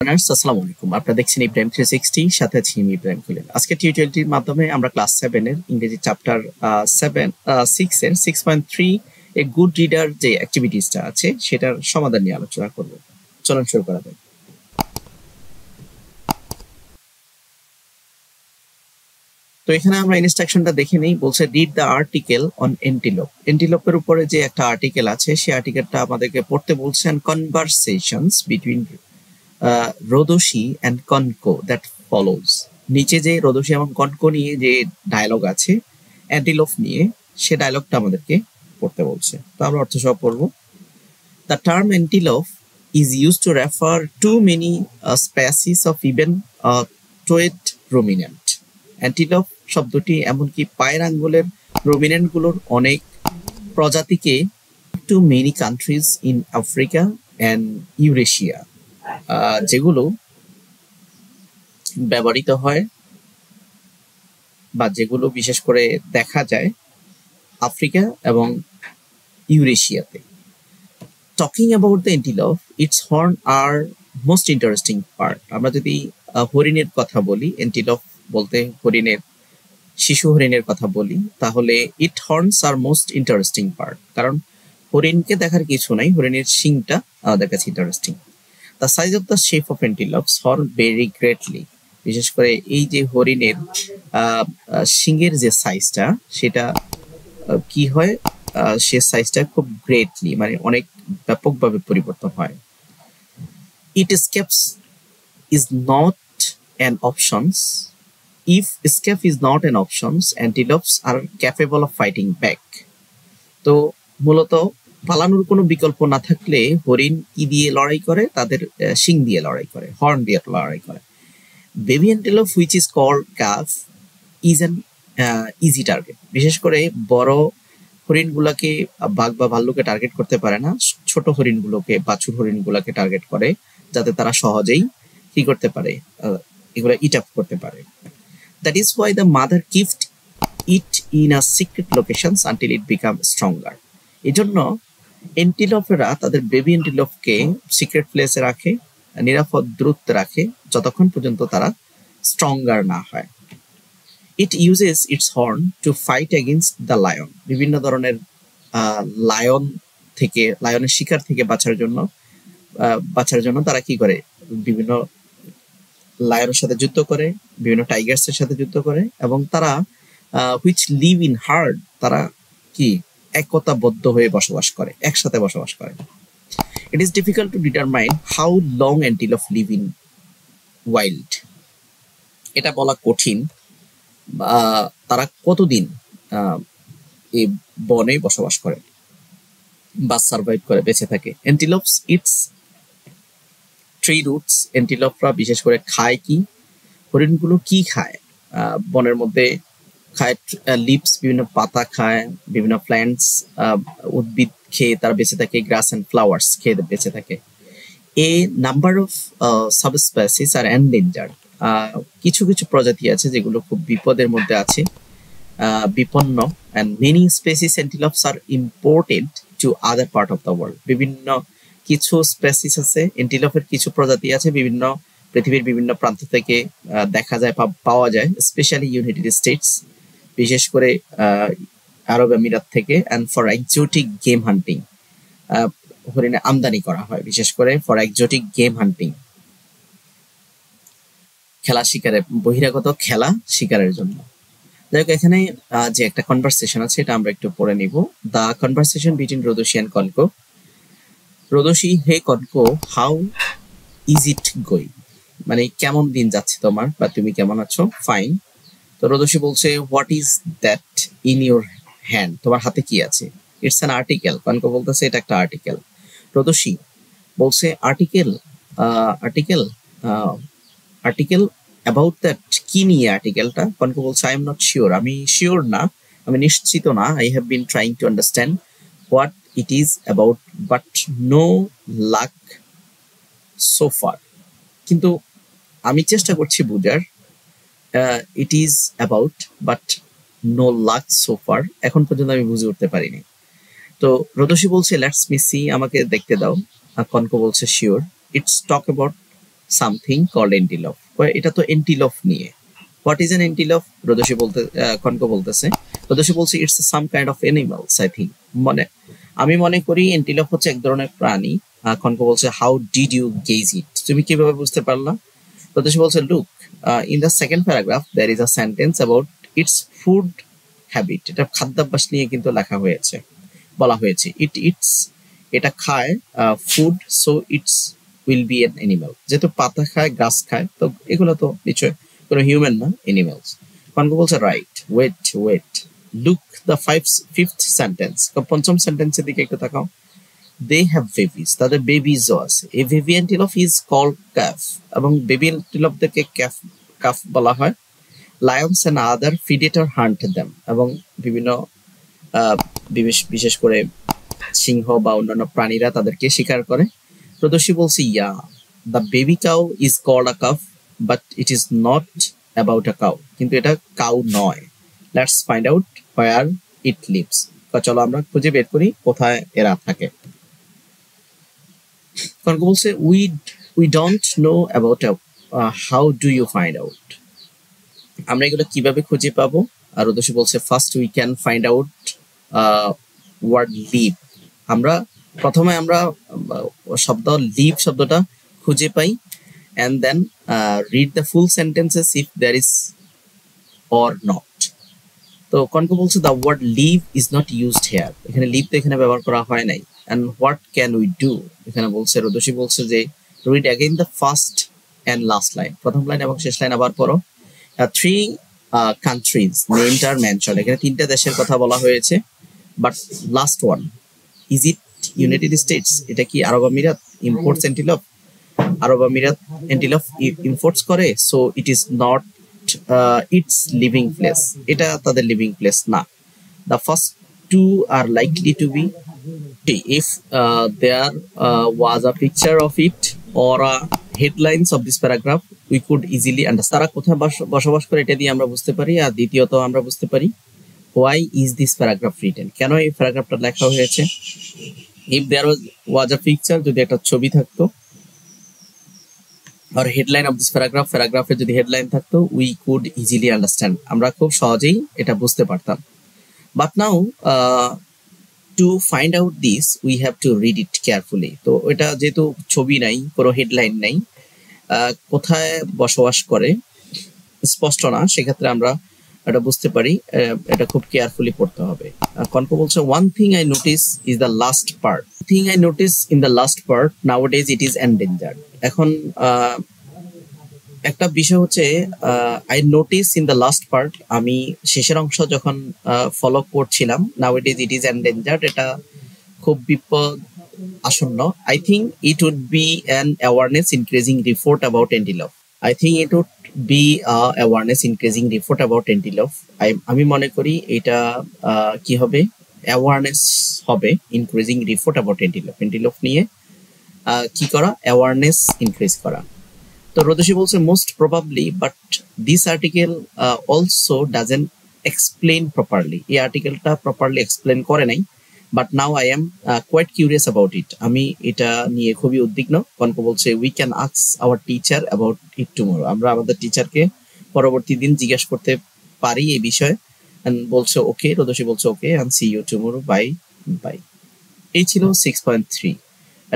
আসসালামু আলাইকুম। আপনারা দেখছেন ইব্রাহিম 360, সাথে আছি আমি ইব্রাহিম খলিল। আজকে টিউটোরিয়ালটির মাধ্যমে আমরা ক্লাস 7 এর ইংরেজি চ্যাপ্টার 6 এর 6.3 এ গুড রিডার যে অ্যাক্টিভিটিসটা আছে সেটার সমাধান নিয়ে আলোচনা করব। চলুন শুরু করা যাক। তো এখানে আমরা ইনস্ট্রাকশনটা দেখে নেই। বলছে রিড দ্য আর্টিকেল অন এন্টিলোপ। এন্টিলোপের উপরে যে একটা আর্টিকেল আছে সেই আর্টিকেলটা আমাদেরকে পড়তে বলছেন। Conversations between Rodsi and Konko that follows. নিচে যে রোদসি এবং কনকো নিয়ে যে ডায়লগ আছে অ্যান্টিলোপ নিয়ে, সে ডায়লগটা আমাদেরকে পড়তে বলছে। তো আমরা অর্থ সহ পড়ব। The term antelope is used to refer to many species of even toed ruminant. Antelope শব্দটি এমনকি পায়ের আঙ্গুলের রুমিনেন্টগুলোর অনেক প্রজাতিকে to many countries in Africa and Eurasia, যেগুলো ব্যবহৃত হয় বা যেগুলো বিশেষ করে দেখা যায় আফ্রিকা এবং ইউরেশিয়াতে। Talking about the antelope, its horn are most interesting part. আমরা যদি হরিণের কথা বলি, এন্টিলোপ বলতে হরিণের, শিশু হরিণের কথা বলি, তাহলে it horns are most interesting part. কারণ হরিণকে দেখার কিছু নাই, হরিণের শিংটা আমাদের কাছে interesting. The size of the shape of antelopes horn very greatly. বিশেষ করে এই যে হরিণের শিংয়ের যে সাইজটা, সেটা কি হয়, সে সাইজটা খুব গ্রেটলি মানে অনেক ব্যাপকভাবে পরিবর্তন হয়। ইট escapes is not an options. If escape is not an options, antelopes are capable of fighting back. তো মূলত পালানোর কোনো বিকল্প না থাকলে হরিণ কি দিয়ে লড়াই করে? তাদের শিং দিয়ে লড়াই করে, হর্ন দিয়ে লড়াই করে। Baby antelope which is called calf is an easy target. বিশেষ করে বড় হরিণগুলোকে বাঘ বা ভাল্লুকে টার্গেট করতে পারে না, ছোট হরিণগুলোকে, বাছুর হরিণগুলোকে টার্গেট করে, যাতে তারা সহজেই কি করতে পারে, এগুলো ইট আপ করতে পারে। That is why the mother kept it in a secret locations until it become stronger. এই জন্য এন্টিলোপেরা তাদের বেবি এন্টিলোপকে সিক্রেট প্লেসে রাখে, নিরাপদ দূরত্বে রাখে, যতক্ষণ পর্যন্ত তারা স্ট্রঙ্গার না হয়। It uses its horn to fight against the lion. বিভিন্ন ধরনের লায়নের শিকার থেকে বাঁচার জন্য তারা কি করে, বিভিন্ন লায়নের সাথে যুদ্ধ করে, বিভিন্ন টাইগার্সের সাথে যুদ্ধ করে, এবং তারা which live in herd, তারা কি একতাবদ্ধ হয়ে বসবাস করে, একসাথে বসবাস করে। It is difficult to determine how long antelope live in wild. এটা বলা কঠিন তারা কতদিন এই বনে বসবাস করে বা সার্ভাইভ করে, বেঁচে থাকে। এন্টিলোপস ইটস ট্রি রুটস। এন্টিলোপরা বিশেষ করে খায় কি, হরিণগুলো কি খায়? বনের মধ্যে খায় লিভস, বিভিন্ন পাতা খায়, বিভিন্ন প্ল্যান্টস, উদ্ভিদ খেয়ে তারা বেঁচে থাকে, গ্রাস অ্যান্ড ফ্লাওয়ার্স খেয়ে বেঁচে থাকে। A number of subspecies are endangered. কিছু কিছু প্রজাতি আছে যেগুলো খুব বিপদের মধ্যে আছে, বিপন্ন। and many species antelopes are imported to other part of the world. বিভিন্ন কিছু স্পেসিস আছে, এন্টিলোপের কিছু প্রজাতি আছে বিভিন্ন পৃথিবীর বিভিন্ন প্রান্ত থেকে দেখা যায়, পাওয়া যায়, স্পেশালি ইউনাইটেড স্টেটস, বিশেষ করে আরব আমিরাত থেকে। and for exotic game hunting, হরিণে আমদানি করা হয় বিশেষ করে ফর এক্সোটিক গেম হান্টিং, খেলা শিকারের, বহিরাগত খেলা শিকারের জন্য। যাই হোক, এখানে যে একটা কনভারসেশন আছে এটা আমরা একটু পড়ে নিব। The conversation between Rodsi and Konko. Rodsi, hey Konko, how is it going, মানে কেমন দিন যাচ্ছে তোমার, বা তুমি কেমন আছো? ফাইন। তো রোদসি বলছে what is that in your hand, তোমার হাতে কি আছে? It's an article. কনকো বলতেছে এটা একটা আর্টিকেল। রোদসি বলছে article, article article about that, কি নিয়ে আর্টিকেলটা? কনকো বলছে আই এম নট শিওর, আমি শিওর না, আমি নিশ্চিত না। I have been trying to understand what it is about but no luck so far. কিন্তু আমি চেষ্টা করছি বুঝার, it is about but no luck so far, এখন পর্যন্ত আমি বুঝে উঠতে পারিনি। তো রোদসি বলছে লেটস মি সি, আমাকে দেখতে দাও। কনকো বলছে sure. It's talk about something called antelope. এটা তো antelope নিয়ে। What is an antelope? রোদসী বলতে কনক বলতেছে। রোদসী বলছে it's some kind of animals, I think. আমি মনে করি antelope হচ্ছে এক ধরনের প্রাণী। কনক বলছে how did you gauge it? তুমি কিভাবে বুঝতে পারলা? রোদসী বলছে look, in the second paragraph there is a sentence about its food habit. এটা খাদ্যাভ্যাস নিয়ে কিন্তু লেখা হয়েছে, বলা হয়েছে it eats, এটা খায় food, so it's will be an animal. যেহেতু পাতা খায়, গাছ খায়, তো এগুলো তো নিশ্চয় কোনো হিউম্যান না, অ্যানিমালস। কনক বলছে right, wait look the fifth sentence, পঞ্চম সেন্টেন্সের দিকে একটু তাকাও। দে হ্যাভ বেবিজ, তাদের বেবিজও আছে। এ baby antelope is called cafe, এবং বেবি অ্যান্টিলপদেরকে কাফ বলা হয়। Lions and other predator hunt them, এবং বিভিন্ন বিশেষ করে সিংহ বা অন্যান্য প্রাণীরা তাদেরকে শিকার করে। প্রদর্শী বলছে yeah, the baby cow is called a calf but it is not about a cow, কিন্তু এটা কাউ নয়। Let's find out where it lives, চলো আমরা খুঁজে বের করি কোথায় এরা থাকে। কনক বলছে we don't know about how do you find out, আমরা এগুলো কিভাবে খুঁজে পাবো? আর রোদসী বলছে first we can find out word live, আমরা প্রথমে শব্দ লিভ শব্দটা খুঁজে পাই, and then read the full sentences if there is or not. তো কনক বলছে the word leave is not used here, এখানে লিভ তো এখানে ব্যবহার করা হয় নাই। and what can we do, এখানে বলছে রোদসী বলছে যে read again the first and last line, প্রথম লাইন এবং শেষ লাইন আবার পড়ো। three countries named are mentioned, এখানে তিনটা দেশের কথা বলা হয়েছে, but last one, is it United States, এটা কি আরব আমিরাত? ইম্পোর্টস অ্যান্টিলপ, আরব আমিরাত অ্যান্টিলপ ইম্পোর্টস করে, so it is not it's living place, এটা তাদের লিভিং প্লেস না। The first two are likely to be, if there was a picture of it or a headlines of this paragraph we could easily understand, তারা কোথায় বসবাস করে এটা দিয়ে আমরা বুঝতে পারি। আর দ্বিতীয়ত আমরা বুঝতে পারি why is this paragraph written, কেন এই প্যারাগ্রাফটা লেখা হয়েছে। if there was a picture, যদি একটা ছবি থাকতো, or headline of this paragraph, প্যারাগ্রাফে যদি হেডলাইন থাকতো, we could easily understand, আমরা খুব সহজেই এটা বুঝতে পারতাম। but now to find out this we have to read it carefully, তো এটা যেহেতু ছবি নাই, কোনো হেডলাইন নাই, কোথায় বসবাস করে স্পষ্ট না, সেক্ষেত্রে আমরা এটা বুঝতে পারি, এটা খুব কেয়ারফুলি পড়তে হবে। কনক বলছে one thing I notice is the last part, thing I notice in the last part nowadays it is endangered, এখন একটা বিষয় হচ্ছে I notice in the last part, আমি শেষের অংশ যখন ফলো করছিলাম, nowadays it is endangered, এটা খুব বিপদ আসন্ন। I think it would be an awareness increasing report about antelope, I think it would be awareness increasing report about antelope, আমি মনে করি এটা কি হবে, অ্যাওয়ারনেস হবে, ইনক্রিজিং রিপোর্ট অ্যাবাউট antelope নিয়ে কি করা, অ্যাওয়ারনেস ইনক্রিজ করা। তো রোদসী বলছে most probably, but this article also doesn't explain properly, এই আর্টিকেলটা প্রপারলি এক্সপ্লেন করে নাই, but now I am quite curious about it, আমি এটা নিয়ে খুবই উদ্বিগ্ন। কনক বলছে we can ask our teacher about it tomorrow, আমরা আমাদের টিচারকে পরবর্তী দিন জিজ্ঞেস করতে পারি এই বিষয়ে। বলছে ওকে, রোদসী বলছে okay, and see you tomorrow, bye. এই ছিল 6.3।